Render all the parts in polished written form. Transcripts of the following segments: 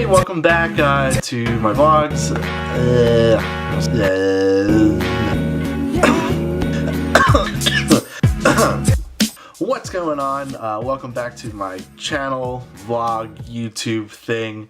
welcome back to my vlogs. What's going on? Welcome back to my channel, vlog, YouTube thing.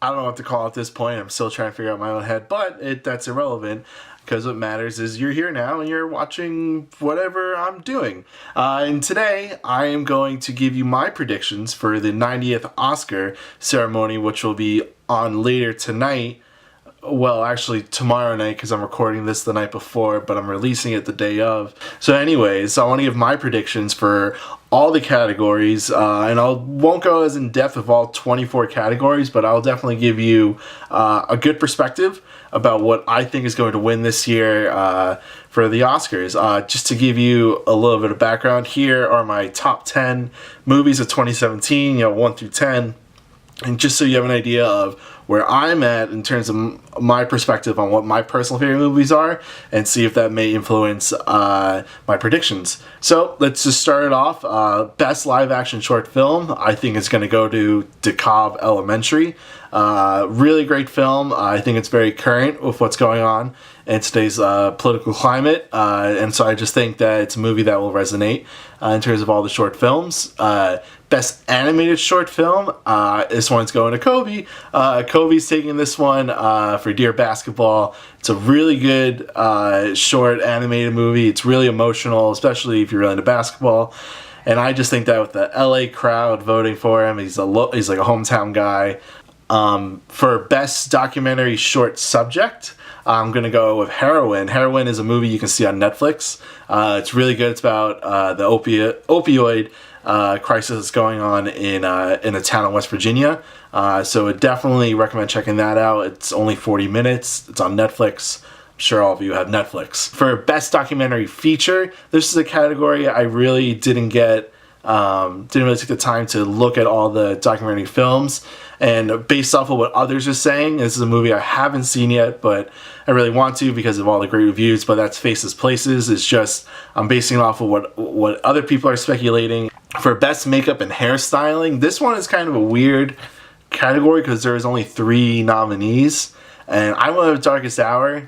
I don't know what to call it at this point. I'm still trying to figure out my own head, but that's irrelevant because what matters is you're here now and you're watching whatever I'm doing. And today I am going to give you my predictions for the 90th Oscar ceremony, which will be on later tonight. Well, actually tomorrow night because I'm recording this the night before, but I'm releasing it the day of. So anyways, I want to give my predictions for all the categories, and I won't go as in depth of all 24 categories, but I'll definitely give you a good perspective about what I think is going to win this year for the Oscars. Just to give you a little bit of background, here are my top 10 movies of 2017, 1 through 10. And just so you have an idea of where I'm at in terms of my perspective on what my personal favorite movies are, and see if that may influence my predictions. So let's just start it off. Best live action short film, I think it's going to go to DeKalb Elementary. Really great film. I think it's very current with what's going on in today's political climate, and so I just think that it's a movie that will resonate in terms of all the short films. Best animated short film, this one's going to Kobe. Kobe's taking this one for Dear Basketball. It's a really good short animated movie. It's really emotional, especially if you're really into basketball. And I just think that with the LA crowd voting for him, he's like a hometown guy. For best documentary short subject, I'm going to go with Heroin. Heroin is a movie you can see on Netflix. It's really good. It's about the opioid crisis that's going on in a town in West Virginia. So I definitely recommend checking that out. It's only 40 minutes. It's on Netflix. I'm sure all of you have Netflix. For best documentary feature, this is a category I really didn't really take the time to look at all the documentary films, and based off of what others are saying, this is a movie I haven't seen yet, but I really want to because of all the great reviews. But that's Faceless Places. It's just I'm basing it off of what other people are speculating. For best makeup and hairstyling, this one is kind of a weird category because there's only 3 nominees. And I went with Darkest Hour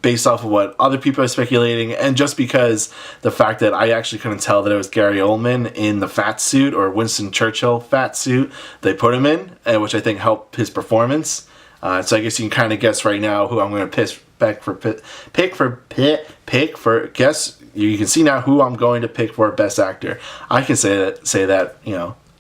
based off of what other people are speculating, and just because the fact that I actually couldn't tell that it was Gary Oldman in the fat suit, or Winston Churchill fat suit they put him in, which I think helped his performance. So I guess you can kind of guess right now who I'm going to pick for. Guess you can see now who I'm going to pick for best actor. I can say that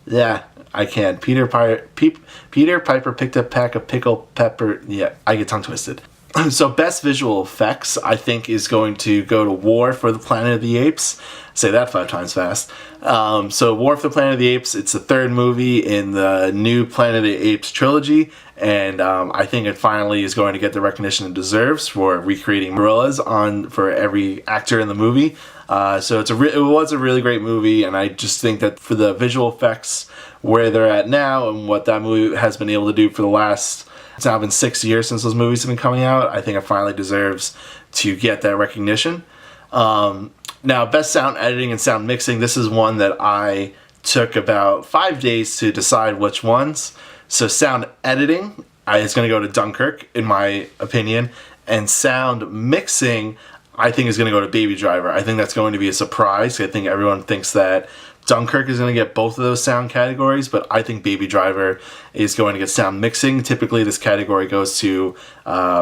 yeah. I can. Peter Piper picked a pack of pickled pepper. Yeah, I get tongue twisted. So best visual effects, I think, is going to go to War for the Planet of the Apes. Say that 5 times fast. So War for the Planet of the Apes, it's the 3rd movie in the new Planet of the Apes trilogy. And I think it finally is going to get the recognition it deserves for recreating gorillas for every actor in the movie. So it was a really great movie, and I just think that for the visual effects, where they're at now and what that movie has been able to do for the last, it's now been 6 years since those movies have been coming out, I think it finally deserves to get that recognition. Now, best sound editing and sound mixing, this is one that I took about 5 days to decide which ones. So sound editing is going to go to Dunkirk, in my opinion, and sound mixing, I think, is going to go to Baby Driver. I think that's going to be a surprise. I think everyone thinks that Dunkirk is going to get both of those sound categories, but I think Baby Driver is going to get sound mixing. Typically, this category goes to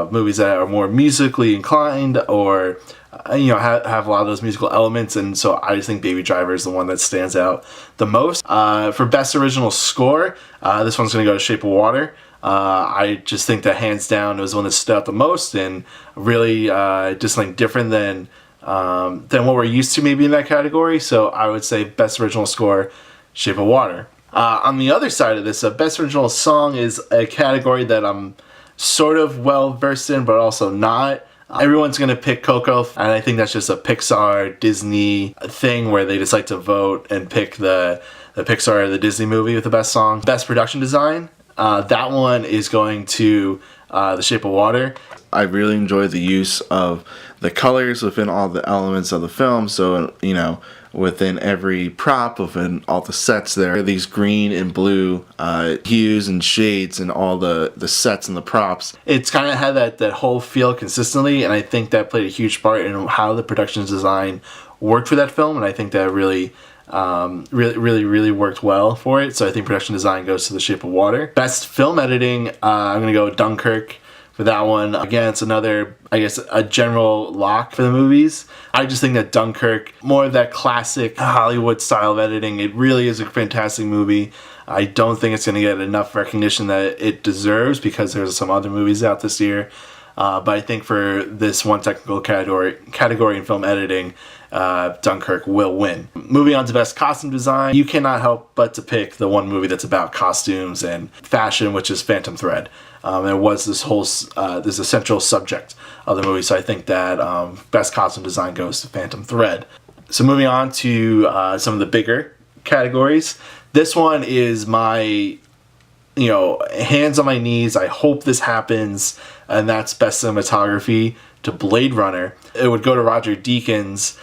movies that are more musically inclined, or have a lot of those musical elements, and so I just think Baby Driver is the one that stands out the most. For best original score, this one's going to go to Shape of Water. I just think that hands down it was the one that stood out the most, and really just like different than what we're used to maybe in that category. So I would say best original score, Shape of Water. On the other side of this, best original song is a category that I'm sort of well versed in, but also not. Everyone's going to pick Coco, and I think that's just a Pixar Disney thing where they just like to vote and pick the Pixar or the Disney movie with the best song. Best production design, that one is going to The Shape of Water. I really enjoy the use of the colors within all the elements of the film. So, within every prop, within all the sets. There are these green and blue hues and shades and all the sets and the props. It's kind of had that whole feel consistently, and I think that played a huge part in how the production design worked for that film, and I think that really worked well for it. So I think production design goes to The Shape of Water. Best film editing, I'm gonna go with Dunkirk for that one. Again, it's another, I guess, a general lock for the movies. I just think that Dunkirk, more of that classic Hollywood style of editing, it really is a fantastic movie. I don't think it's going to get enough recognition that it deserves because there's some other movies out this year. But I think for this one technical category in film editing, Dunkirk will win. Moving on to best costume design, you cannot help but to pick the one movie that's about costumes and fashion, which is Phantom Thread. There was this whole this essential subject of the movie, so I think that best costume design goes to Phantom Thread. So moving on to some of the bigger categories, this one is my hands on my knees. I hope this happens, and that's best cinematography to Blade Runner. It would go to Roger Deakins,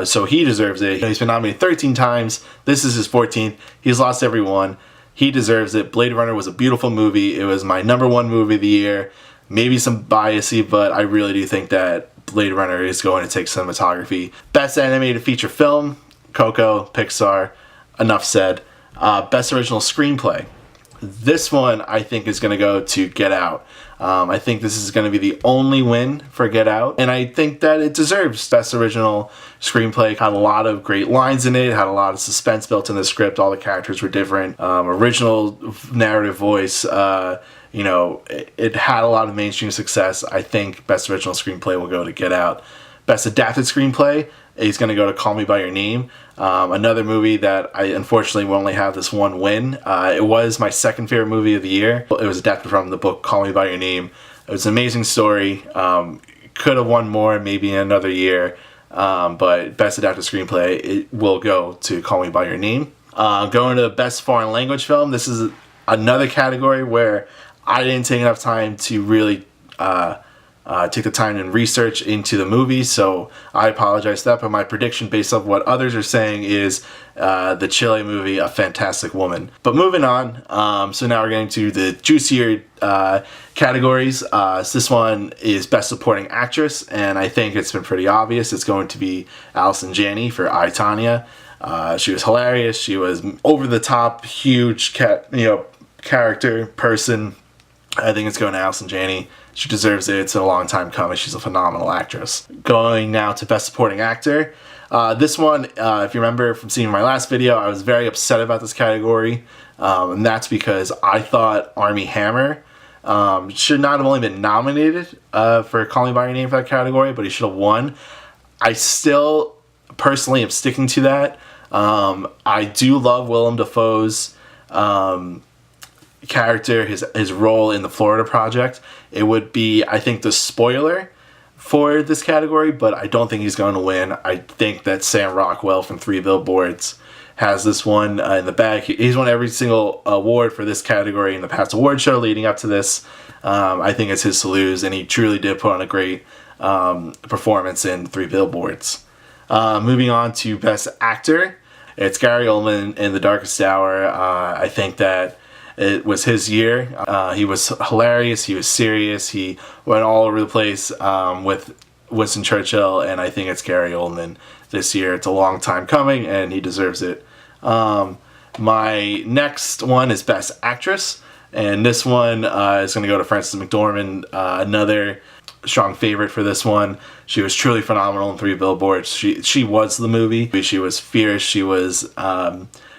so he deserves it. He's been nominated 13 times. This is his 14th. He's lost every one. He deserves it. Blade Runner was a beautiful movie. It was my #1 movie of the year. Maybe some biasy, but I really do think that Blade Runner is going to take cinematography. Best animated feature film, Coco, Pixar. Enough said. Best original screenplay. This one I think is going to go to Get Out. I think this is going to be the only win for Get Out, and I think that it deserves best original screenplay. Had a lot of great lines in it, had a lot of suspense built in the script, all the characters were different, original narrative voice, it had a lot of mainstream success. I think best original screenplay will go to Get Out. Best adapted screenplay is going to go to Call Me By Your Name. Another movie that I unfortunately will only have this one win. It was my second favorite movie of the year. It was adapted from the book Call Me By Your Name. It was an amazing story. Could have won more maybe in another year. But best adapted screenplay, it will go to Call Me By Your Name. Going to best foreign language film. This is another category where I didn't take enough time to really take the time and research into the movie, so I apologize for that, but my prediction based on what others are saying is the Chile movie, A Fantastic Woman. But moving on, so now we're getting to the juicier categories. So this one is Best Supporting Actress, and I think it's been pretty obvious. It's going to be Allison Janney for I, Tonya. She was hilarious. She was over-the-top, huge character, person. I think it's going to Allison Janney. She deserves it. It's a long time coming. She's a phenomenal actress. Going now to Best Supporting Actor. This one, if you remember from seeing my last video, I was very upset about this category. And that's because I thought Armie Hammer should not have only been nominated for Call Me By Your Name for that category, but he should have won. I still personally am sticking to that. I do love Willem Dafoe's character, his role in the Florida Project. It would be, I think, the spoiler for this category, but I don't think he's going to win. I think that Sam Rockwell from 3 Billboards has this one in the bag. He's won every single award for this category in the past award show leading up to this. I think it's his to lose, and he truly did put on a great performance in 3 Billboards. Moving on to Best Actor, it's Gary Oldman in The Darkest Hour. I think that it was his year. He was hilarious. He was serious. He went all over the place with Winston Churchill, and I think it's Gary Oldman this year. It's a long time coming, and he deserves it. My next one is Best Actress, and this one is going to go to Frances McDormand, another strong favorite for this one. She was truly phenomenal in 3 Billboards. She was the movie. She was fierce. She was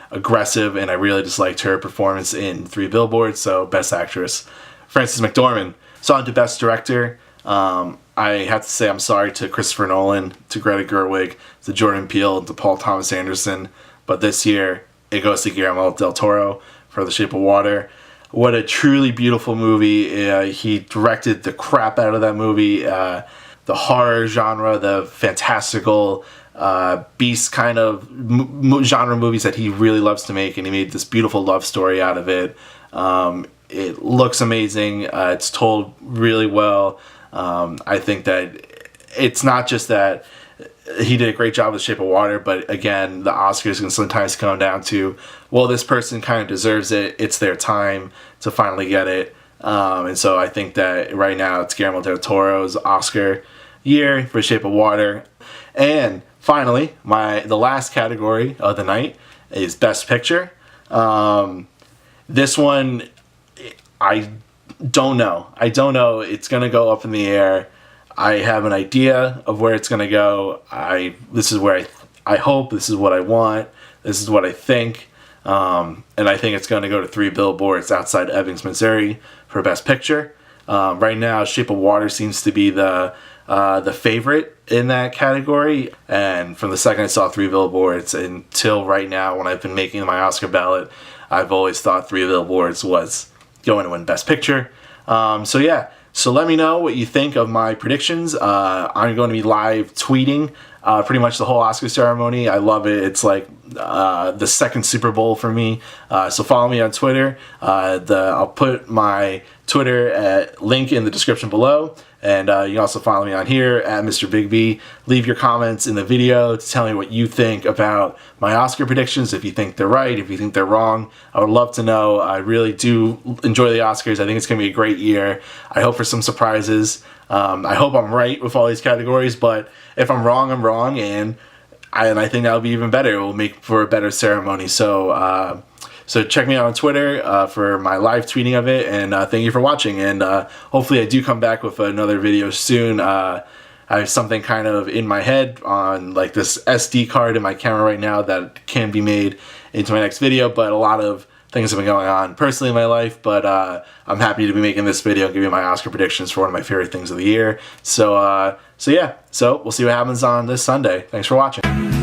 aggressive, and I really just liked her performance in 3 Billboards. So Best Actress, Frances McDormand. So on to Best Director. I have to say I'm sorry to Christopher Nolan, to Greta Gerwig, to Jordan Peele, to Paul Thomas Anderson, but this year it goes to Guillermo del Toro for The Shape of Water. What a truly beautiful movie. He directed the crap out of that movie. The horror genre, the fantastical beast kind of genre movies that he really loves to make, and he made this beautiful love story out of it. It looks amazing. It's told really well. I think that it's not just that he did a great job with Shape of Water, but again, the Oscars can sometimes come down to, well, this person kind of deserves it. It's their time to finally get it. And so I think that right now it's Guillermo del Toro's Oscar year for Shape of Water. And finally, the last category of the night is Best Picture. This one, I don't know. It's going to go up in the air. I have an idea of where it's going to go. This is where I hope. This is what I want. This is what I think. And I think it's going to go to Three Billboards Outside Ebbing, Missouri for Best Picture. Right now, Shape of Water seems to be the favorite in that category. And from the second I saw Three Billboards until right now, when I've been making my Oscar ballot, I've always thought Three Billboards was going to win Best Picture. So let me know what you think of my predictions. I'm going to be live tweeting pretty much the whole Oscar ceremony. I love it. It's like the second Super Bowl for me. So follow me on Twitter. I'll put my Twitter link in the description below. And you can also follow me on here at Mr. Big B. Leave your comments in the video to tell me what you think about my Oscar predictions, if you think they're right, if you think they're wrong. I would love to know. I really do enjoy the Oscars. I think it's going to be a great year. I hope for some surprises. I hope I'm right with all these categories, but if I'm wrong, I'm wrong, and I think that'll be even better. It will make for a better ceremony. So check me out on Twitter for my live tweeting of it, and thank you for watching. And hopefully I do come back with another video soon. I have something kind of in my head on like this SD card in my camera right now that can be made into my next video, but a lot of things have been going on personally in my life, but I'm happy to be making this video and giving my Oscar predictions for one of my favorite things of the year. So we'll see what happens on this Sunday. Thanks for watching.